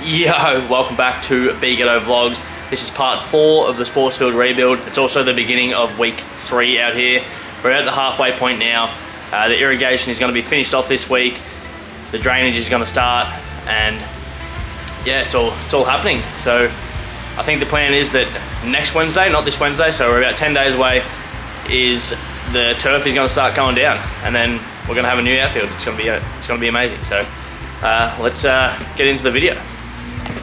Yo, welcome back to Be Ghetto Vlogs. This is part 4 of the sports field rebuild. It's also the beginning of week 3 out here. We're at the halfway point now. The irrigation is going to be finished off this week. The drainage is going to start, and yeah, it's all happening. So I think the plan is that next Wednesday, not this Wednesday, so we're about 10 days away, is the turf is going to start going down, and then we're going to have a new outfield. It's going to be amazing. So let's get into the video.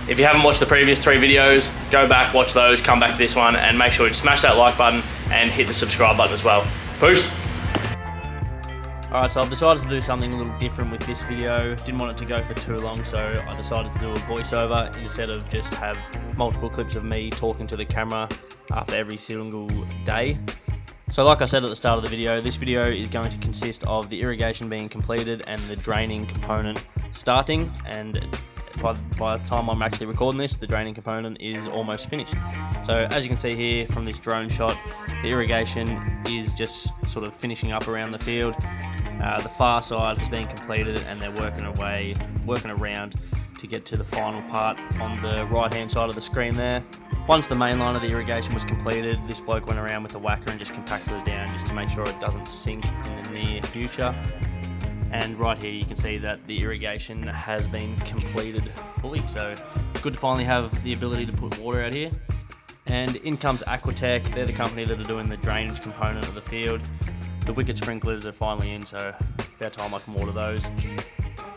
If you haven't watched the previous 3 videos, go back, watch those, come back to this one, and make sure you smash that like button and hit the subscribe button as well. Peace! Alright, so I've decided to do something a little different with this video. Didn't want it to go for too long, so I decided to do a voiceover instead of just have multiple clips of me talking to the camera after every single day. So like I said at the start of the video, this video is going to consist of the irrigation being completed and the draining component starting, and by the time I'm actually recording this, the draining component is almost finished. So as you can see here from this drone shot, the irrigation is just sort of finishing up around the field. The far side has been completed, and they're working around to get to the final part on the right hand side of the screen there. Once the main line of the irrigation was completed, this bloke went around with a whacker and just compacted it down just to make sure it doesn't sink in the near future. And right here you can see that the irrigation has been completed fully, so it's good to finally have the ability to put water out here. And in comes Aquatech. They're the company that are doing the drainage component of the field. The wicket sprinklers are finally in, so about time I can water those.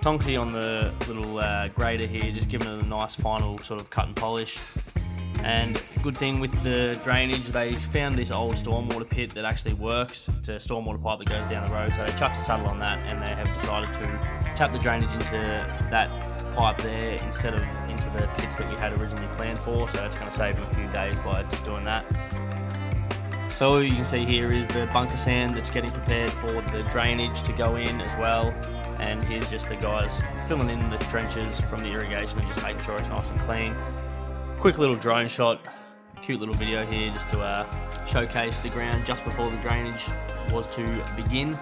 Tonksy on the little grader here, just giving it a nice final sort of cut and polish. And good thing with the drainage, they found this old stormwater pit that actually works. It's a stormwater pipe that goes down the road, so they chucked a saddle on that, and they have decided to tap the drainage into that pipe there instead of into the pits that we had originally planned for, so it's going to save them a few days by just doing that. So all you can see here is the bunker sand that's getting prepared for the drainage to go in as well, and here's just the guys filling in the trenches from the irrigation and just making sure it's nice and clean. Quick little drone shot, cute little video here just to showcase the ground just before the drainage was to begin.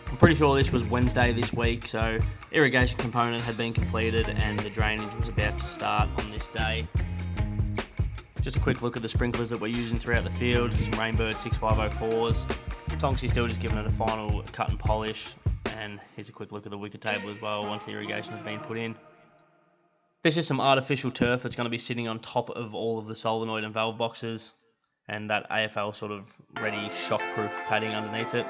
I'm pretty sure this was Wednesday this week, so irrigation component had been completed and the drainage was about to start on this day. Just a quick look at the sprinklers that we're using throughout the field, some Rainbird 6504s. Tonksy's still just giving it a final cut and polish, and here's a quick look at the wicket table as well once the irrigation has been put in. This is some artificial turf that's going to be sitting on top of all of the solenoid and valve boxes, and that AFL sort of ready shockproof padding underneath it.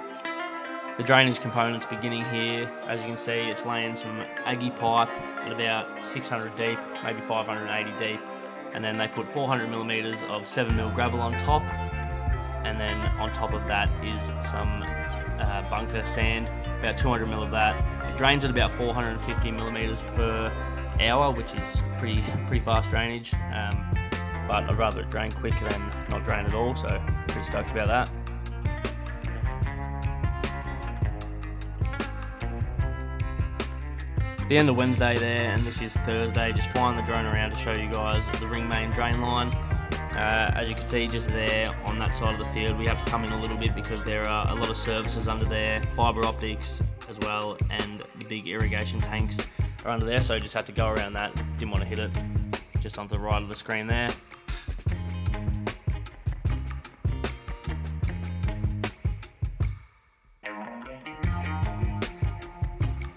The drainage component's beginning here. As you can see, it's laying some Aggie pipe at about 600 deep, maybe 580 deep, and then they put 400mm of 7mm gravel on top, and then on top of that is some bunker sand, about 200mm of that. It drains at about 450mm per hour, which is pretty fast drainage, but I'd rather it drain quick than not drain at all, so pretty stoked about that. The end of Wednesday there, and this is Thursday, just flying the drone around to show you guys the ring main drain line. As you can see just there on that side of the field, we have to come in a little bit because there are a lot of services under there, fibre optics as well, and the big irrigation tanks are under there, so just had to go around that. Didn't want to hit it, just onto the right of the screen there.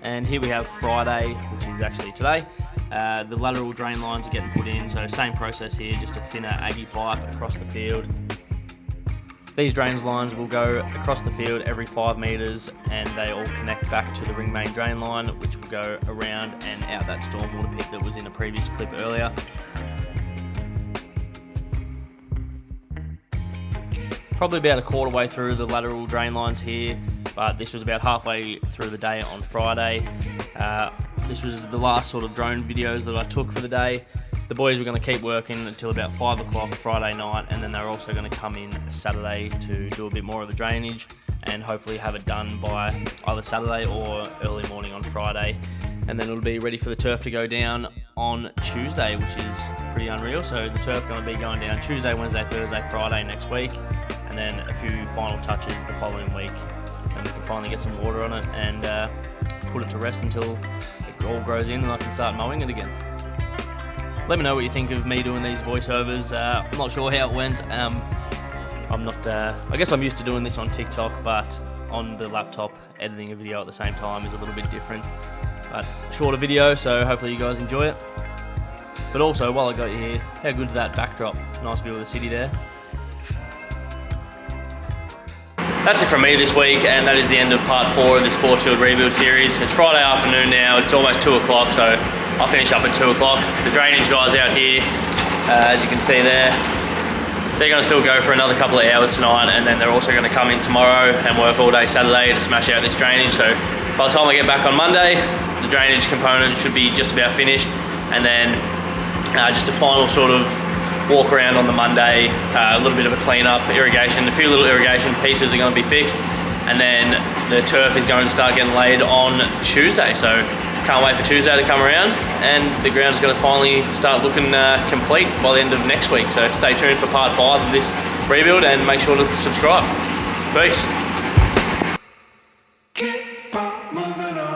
And here we have Friday, which is actually today. The lateral drain lines are getting put in, so same process here, just a thinner Aggie pipe across the field. These drainage lines will go across the field every 5 metres, and they all connect back to the ring main drain line, which will go around and out that stormwater pit that was in a previous clip earlier. Probably about a quarter way through the lateral drain lines here, but this was about halfway through the day on Friday. This was the last sort of drone videos that I took for the day. The boys were going to keep working until about 5 o'clock Friday night, and then they're also going to come in Saturday to do a bit more of the drainage and hopefully have it done by either Saturday or early morning on Friday. And then it'll be ready for the turf to go down on Tuesday, which is pretty unreal. So the turf going to be going down Tuesday, Wednesday, Thursday, Friday next week, and then a few final touches the following week, and we can finally get some water on it and put it to rest until it all grows in and I can start mowing it again. Let me know what you think of me doing these voiceovers. I'm not sure how it went. I'm not. I guess I'm used to doing this on TikTok, but on the laptop, editing a video at the same time is a little bit different. But shorter video, so hopefully you guys enjoy it. But also, while I got you here, how good's that backdrop? Nice view of the city there. That's it from me this week, and that is the end of part 4 of the Sportsfield Rebuild series. It's Friday afternoon now, it's almost 2 o'clock, so I'll finish up at 2 o'clock. The drainage guys out here, as you can see there, they're going to still go for another couple of hours tonight, and then they're also going to come in tomorrow and work all day Saturday to smash out this drainage. So by the time I get back on Monday, the drainage component should be just about finished, and then just a final sort of walk around on the Monday, a little bit of a clean up, irrigation, a few little irrigation pieces are going to be fixed, and then the turf is going to start getting laid on Tuesday. So can't wait for Tuesday to come around, and the ground is going to finally start looking complete by the end of next week. So stay tuned for part 5 of this rebuild, and make sure to subscribe. Peace. Keep on moving on.